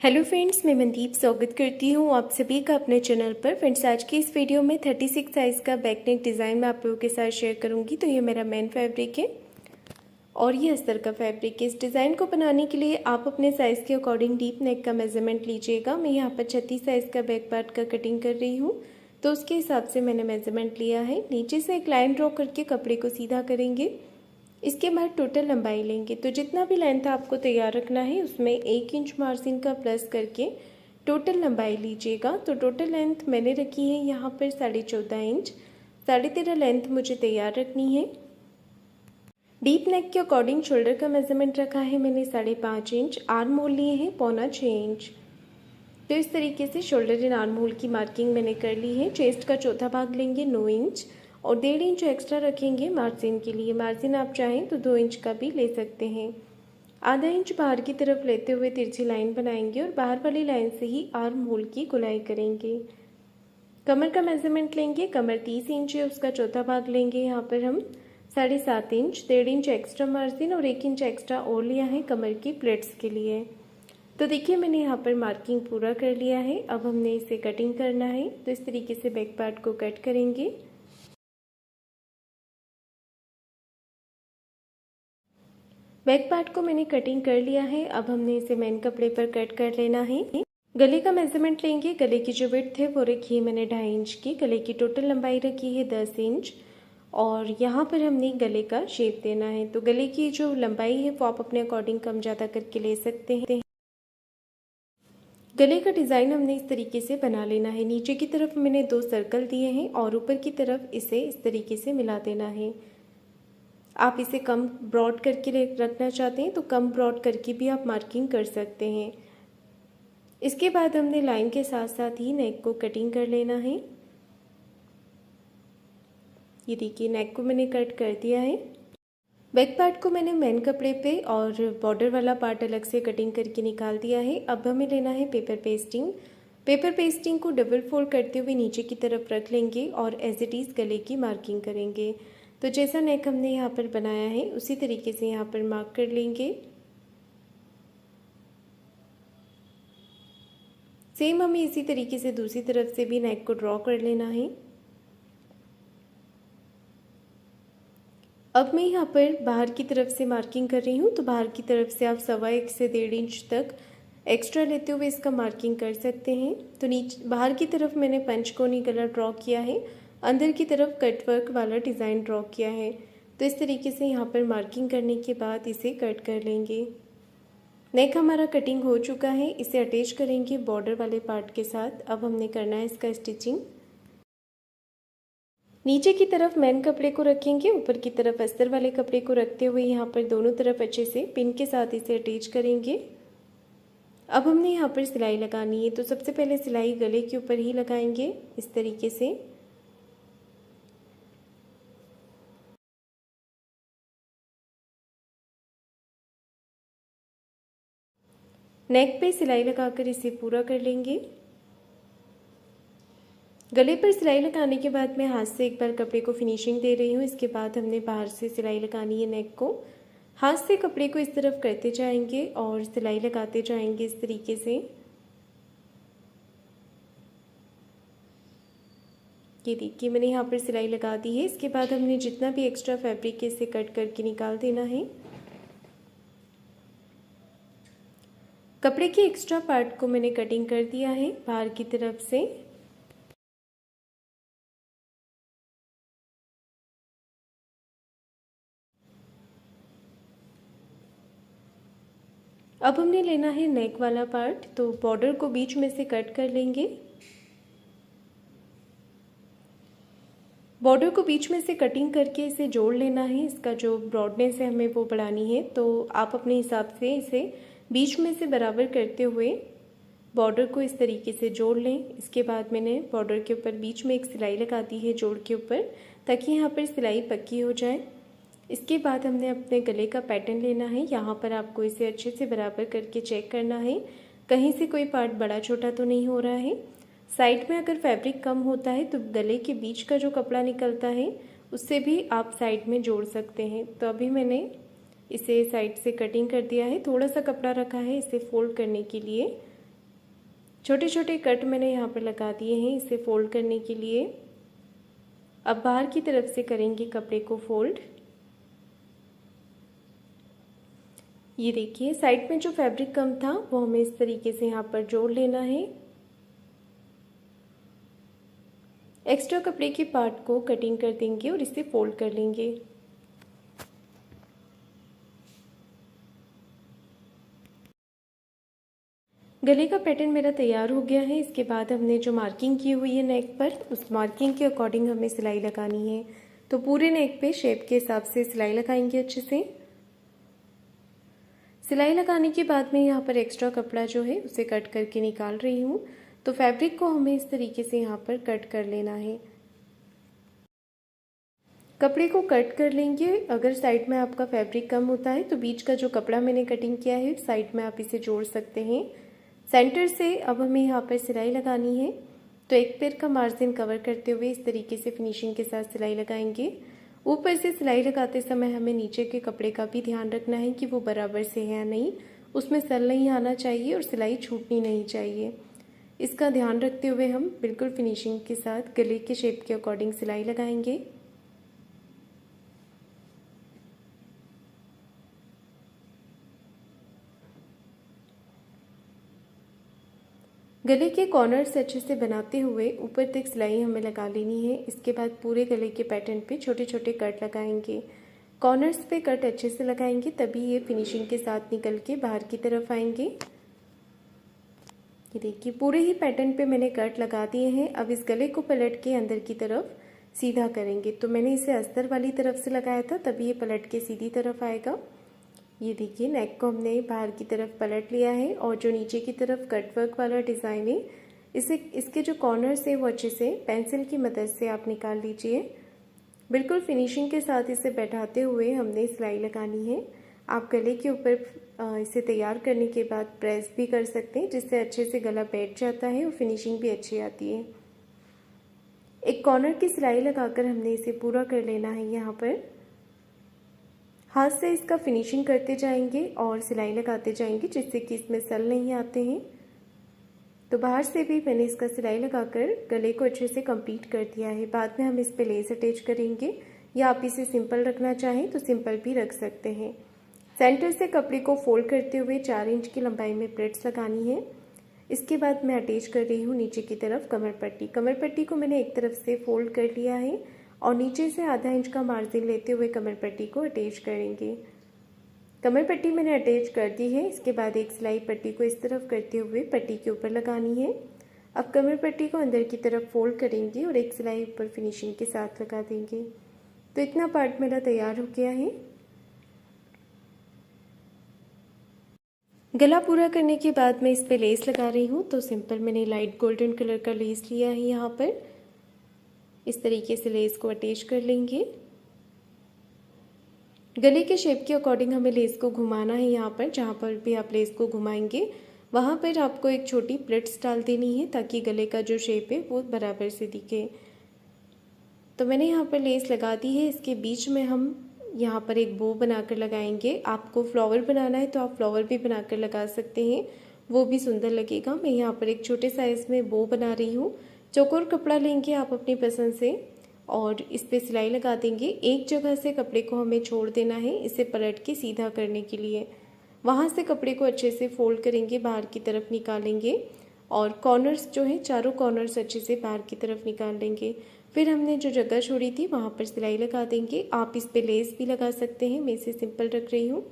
Hello friends, मैं मनदीप स्वागत करती हूँ आप सभी का अपने चैनल पर। फ्रेंड्स, आज की इस वीडियो में 36 साइज़ का बैक नेक डिज़ाइन मैं आप लोगों के साथ शेयर करूँगी। तो ये मेरा मेन फैब्रिक है और ये अस्तर का फैब्रिक है। इस डिज़ाइन को बनाने के लिए आप अपने साइज़ के अकॉर्डिंग डीप नेक का मेजरमेंट लीजिएगा। मैं यहाँ पर 36 साइज़ का बैक पार्ट का कटिंग कर रही हूँ, तो उसके हिसाब से मैंने मेजरमेंट लिया है। नीचे से एक लाइन ड्रॉ करके कपड़े को सीधा करेंगे। इसके बाद टोटल लंबाई लेंगे, तो जितना भी लेंथ आपको तैयार रखना है उसमें 1 इंच मार्जिन का प्लस करके टोटल लंबाई लीजिएगा। तो टोटल लेंथ मैंने रखी है यहाँ पर 14.5 इंच, 13.5 लेंथ मुझे तैयार रखनी है। डीप नेक के अकॉर्डिंग शोल्डर का मेजरमेंट रखा है मैंने 5.5 इंच, आर्म होल लिए हैं 6.25 इंच। तो इस तरीके से शोल्डर एंड आर्म होल की मार्किंग मैंने कर ली है। चेस्ट का चौथा भाग लेंगे 9 इंच और 1.5 इंच एक्स्ट्रा रखेंगे मार्जिन के लिए। मार्जिन आप चाहें तो 2 इंच का भी ले सकते हैं। आधा इंच बाहर की तरफ लेते हुए तिरछी लाइन बनाएंगे और बाहर वाली लाइन से ही आर्म होल की गुलाई करेंगे। कमर का मेजरमेंट लेंगे, कमर 30 इंच है, उसका चौथा भाग लेंगे। यहाँ पर हम 7.5 इंच, 1.5 इंच एक्स्ट्रा मार्जिन और 1 इंच एक्स्ट्रा और लिया है कमर की प्लेट्स के लिए। तो देखिए मैंने यहाँ पर मार्किंग पूरा कर लिया है। अब हमने इसे कटिंग करना है, तो इस तरीके से बैक पार्ट को कट करेंगे। बैक पार्ट को मैंने कटिंग कर लिया है। अब हमने इसे मेन कपड़े पर कट कर लेना है। गले का मेजरमेंट लेंगे। गले की जो विड्थ है वो रखी है मैंने 2.5 इंच की। गले की टोटल लंबाई रखी है 10 इंच और यहाँ पर हमने गले का शेप देना है। तो गले की जो लंबाई है वो आप अपने अकॉर्डिंग कम ज़्यादा करके ले सकते हैं। गले का डिज़ाइन हमने इस तरीके से बना लेना है। नीचे की तरफ मैंने 2 सर्कल दिए हैं और ऊपर की तरफ इसे इस तरीके से मिला देना है। आप इसे कम ब्रॉड करके रखना चाहते हैं तो कम ब्रॉड करके भी आप मार्किंग कर सकते हैं। इसके बाद हमने लाइन के साथ साथ ही नेक को कटिंग कर लेना है। ये देखिए नेक को मैंने कट कर दिया है। बैक पार्ट को मैंने मेन कपड़े पे और बॉर्डर वाला पार्ट अलग से कटिंग करके निकाल दिया है। अब हमें लेना है पेपर पेस्टिंग। पेपर पेस्टिंग को डबल फोल्ड करते हुए नीचे की तरफ रख लेंगे और एज इट इज़ गले की मार्किंग करेंगे। तो जैसा नेक हमने यहाँ पर बनाया है उसी तरीके से यहाँ पर मार्क कर लेंगे। सेम हमें इसी तरीके से दूसरी तरफ से भी नेक को ड्रॉ कर लेना है। अब मैं यहाँ पर बाहर की तरफ से मार्किंग कर रही हूँ, तो बाहर की तरफ से आप 1.25 से 1.5 इंच तक एक्स्ट्रा लेते हुए इसका मार्किंग कर सकते हैं। तो नीचे बाहर की तरफ मैंने पंचकोनी गला ड्रॉ किया है, अंदर की तरफ कटवर्क वाला डिज़ाइन ड्रॉ किया है। तो इस तरीके से यहाँ पर मार्किंग करने के बाद इसे कट कर लेंगे। नेक हमारा कटिंग हो चुका है, इसे अटैच करेंगे बॉर्डर वाले पार्ट के साथ। अब हमने करना है इसका स्टिचिंग। नीचे की तरफ मेन कपड़े को रखेंगे, ऊपर की तरफ अस्तर वाले कपड़े को रखते हुए यहाँ पर दोनों तरफ अच्छे से पिन के साथ इसे अटैच करेंगे। अब हमने यहाँ पर सिलाई लगानी है, तो सबसे पहले सिलाई गले के ऊपर ही लगाएंगे इस तरीके से। नेक पे सिलाई लगाकर इसे पूरा कर लेंगे। गले पर सिलाई लगाने के बाद मैं हाथ से एक बार कपड़े को फिनिशिंग दे रही हूँ। इसके बाद हमने बाहर से सिलाई लगानी है। नेक को हाथ से कपड़े को इस तरफ करते जाएंगे और सिलाई लगाते जाएंगे इस तरीके से। ये देखिए मैंने यहाँ पर सिलाई लगा दी है। इसके बाद हमने जितना भी एक्स्ट्रा फैब्रिक है इसे कट करके निकाल देना है। कपड़े के एक्स्ट्रा पार्ट को मैंने कटिंग कर दिया है बाहर की तरफ से। अब हमने लेना है नेक वाला पार्ट, तो बॉर्डर को बीच में से कट कर लेंगे। बॉर्डर को बीच में से कटिंग करके इसे जोड़ लेना है। इसका जो ब्रॉडनेस है हमें वो बढ़ानी है, तो आप अपने हिसाब से इसे बीच में से बराबर करते हुए बॉर्डर को इस तरीके से जोड़ लें। इसके बाद मैंने बॉर्डर के ऊपर बीच में एक सिलाई लगा दी है जोड़ के ऊपर, ताकि यहाँ पर सिलाई पक्की हो जाए। इसके बाद हमने अपने गले का पैटर्न लेना है। यहाँ पर आपको इसे अच्छे से बराबर करके चेक करना है, कहीं से कोई पार्ट बड़ा छोटा तो नहीं हो रहा है। साइड में अगर फैब्रिक कम होता है तो गले के बीच का जो कपड़ा निकलता है उससे भी आप साइड में जोड़ सकते हैं। तो अभी मैंने इसे साइड से कटिंग कर दिया है। थोड़ा सा कपड़ा रखा है इसे फोल्ड करने के लिए, छोटे छोटे कट मैंने यहाँ पर लगा दिए हैं इसे फोल्ड करने के लिए। अब बाहर की तरफ से करेंगे कपड़े को फोल्ड। ये देखिए साइड में जो फैब्रिक कम था वो हमें इस तरीके से यहाँ पर जोड़ लेना है। एक्स्ट्रा कपड़े के पार्ट को कटिंग कर देंगे और इसे फोल्ड कर लेंगे। गले का पैटर्न मेरा तैयार हो गया है। इसके बाद हमने जो मार्किंग की हुई है नेक पर, उस मार्किंग के अकॉर्डिंग हमें सिलाई लगानी है। तो पूरे नेक पे शेप के हिसाब से सिलाई लगाएंगे अच्छे से। सिलाई लगाने के बाद में यहाँ पर एक्स्ट्रा कपड़ा जो है उसे कट करके निकाल रही हूँ। तो फैब्रिक को हमें इस तरीके से यहाँ पर कट कर लेना है। कपड़े को कट कर लेंगे। अगर साइड में आपका फैब्रिक कम होता है तो बीच का जो कपड़ा मैंने कटिंग किया है साइड में आप इसे जोड़ सकते हैं। सेंटर से अब हमें यहाँ पर सिलाई लगानी है। तो एक पैर का मार्जिन कवर करते हुए इस तरीके से फिनिशिंग के साथ सिलाई लगाएंगे। ऊपर से सिलाई लगाते समय हमें नीचे के कपड़े का भी ध्यान रखना है कि वो बराबर से है या नहीं, उसमें सल नहीं आना चाहिए और सिलाई छूटनी नहीं चाहिए। इसका ध्यान रखते हुए हम बिल्कुल फिनिशिंग के साथ गले के शेप के अकॉर्डिंग सिलाई लगाएंगे। गले के कॉर्नर्स अच्छे से बनाते हुए ऊपर तक सिलाई हमें लगा लेनी है। इसके बाद पूरे गले के पैटर्न पे छोटे छोटे कट लगाएंगे। कॉर्नर्स पे कट अच्छे से लगाएंगे तभी ये फिनिशिंग के साथ निकल के बाहर की तरफ आएंगे। ये देखिए पूरे ही पैटर्न पे मैंने कट लगा दिए हैं। अब इस गले को पलट के अंदर की तरफ सीधा करेंगे। तो मैंने इसे अस्तर वाली तरफ से लगाया था तभी ये पलट के सीधी तरफ आएगा। ये देखिए नेक को हमने बाहर की तरफ पलट लिया है और जो नीचे की तरफ कटवर्क वाला डिज़ाइन है इसके जो कॉर्नर्स है वो अच्छे से पेंसिल की मदद से आप निकाल लीजिए। बिल्कुल फिनिशिंग के साथ इसे बैठाते हुए हमने सिलाई लगानी है। आप गले के ऊपर इसे तैयार करने के बाद प्रेस भी कर सकते हैं जिससे अच्छे से गला बैठ जाता है और फिनिशिंग भी अच्छी आती है। एक कॉर्नर की सिलाई लगाकर हमने इसे पूरा कर लेना है। यहाँ पर हाथ से इसका फिनिशिंग करते जाएंगे और सिलाई लगाते जाएंगे जिससे कि इसमें सल नहीं आते हैं। तो बाहर से भी मैंने इसका सिलाई लगाकर गले को अच्छे से कंप्लीट कर दिया है। बाद में हम इस पे लेस अटैच करेंगे या आप इसे सिंपल रखना चाहें तो सिंपल भी रख सकते हैं। सेंटर से कपड़े को फोल्ड करते हुए 4 इंच की लंबाई में प्लेट्स लगानी है। इसके बाद मैं अटैच कर रही हूँ नीचे की तरफ कमर पट्टी। कमर पट्टी को मैंने एक तरफ से फोल्ड कर लिया है और नीचे से आधा इंच का मार्जिन लेते हुए कमर पट्टी को अटैच करेंगे। कमर पट्टी मैंने अटैच कर दी है। इसके बाद एक सिलाई पट्टी को इस तरफ करते हुए पट्टी के ऊपर लगानी है। अब कमर पट्टी को अंदर की तरफ फोल्ड करेंगे और एक सिलाई ऊपर फिनिशिंग के साथ लगा देंगे। तो इतना पार्ट मेरा तैयार हो गया है। गला पूरा करने के बाद मैं इस पे लेस लगा रही हूँ। तो सिंपल मैंने लाइट गोल्डन कलर का लेस लिया है। यहाँ पर इस तरीके से लेस को अटैच कर लेंगे। गले के शेप के अकॉर्डिंग हमें लेस को घुमाना है। यहाँ पर जहाँ पर भी आप लेस को घुमाएंगे वहाँ पर आपको एक छोटी प्लेट्स डाल देनी है ताकि गले का जो शेप है वो बराबर से दिखे। तो मैंने यहाँ पर लेस लगा दी है। इसके बीच में हम यहाँ पर एक बो बनाकर लगाएंगे। आपको फ्लावर बनाना है तो आप फ्लावर भी बनाकर लगा सकते हैं, वो भी सुंदर लगेगा। मैं यहाँ पर एक छोटे साइज में बो बना रही हूँ। चौकोर कपड़ा लेंगे आप अपनी पसंद से और इस पे सिलाई लगा देंगे। एक जगह से कपड़े को हमें छोड़ देना है इसे पलट के सीधा करने के लिए। वहाँ से कपड़े को अच्छे से फोल्ड करेंगे, बाहर की तरफ निकालेंगे और कॉर्नर्स जो है चारों कॉर्नर्स अच्छे से बाहर की तरफ निकाल लेंगे। फिर हमने जो जगह छोड़ी थी वहाँ पर सिलाई लगा देंगे। आप इस पे लेस भी लगा सकते हैं, मैं इसे सिंपल रख रही हूँ।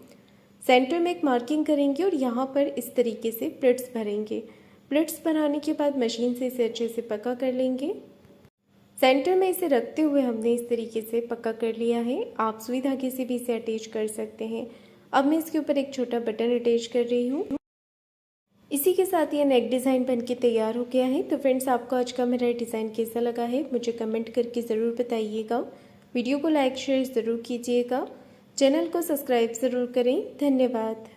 सेंटर में एक मार्किंग करेंगे और यहाँ पर इस तरीके से प्लेट्स भरेंगे। प्लेट्स बनाने के बाद मशीन से इसे अच्छे से पक्का कर लेंगे। सेंटर में इसे रखते हुए हमने इस तरीके से पक्का कर लिया है। आप सुई धागे से भी इसे अटैच कर सकते हैं। अब मैं इसके ऊपर एक छोटा बटन अटैच कर रही हूँ। इसी के साथ ये नेक डिज़ाइन बनके तैयार हो गया है। तो फ्रेंड्स आपको आज का मेरा डिज़ाइन कैसा लगा है मुझे कमेंट करके ज़रूर बताइएगा। वीडियो को लाइक शेयर ज़रूर कीजिएगा। चैनल को सब्सक्राइब ज़रूर करें। धन्यवाद।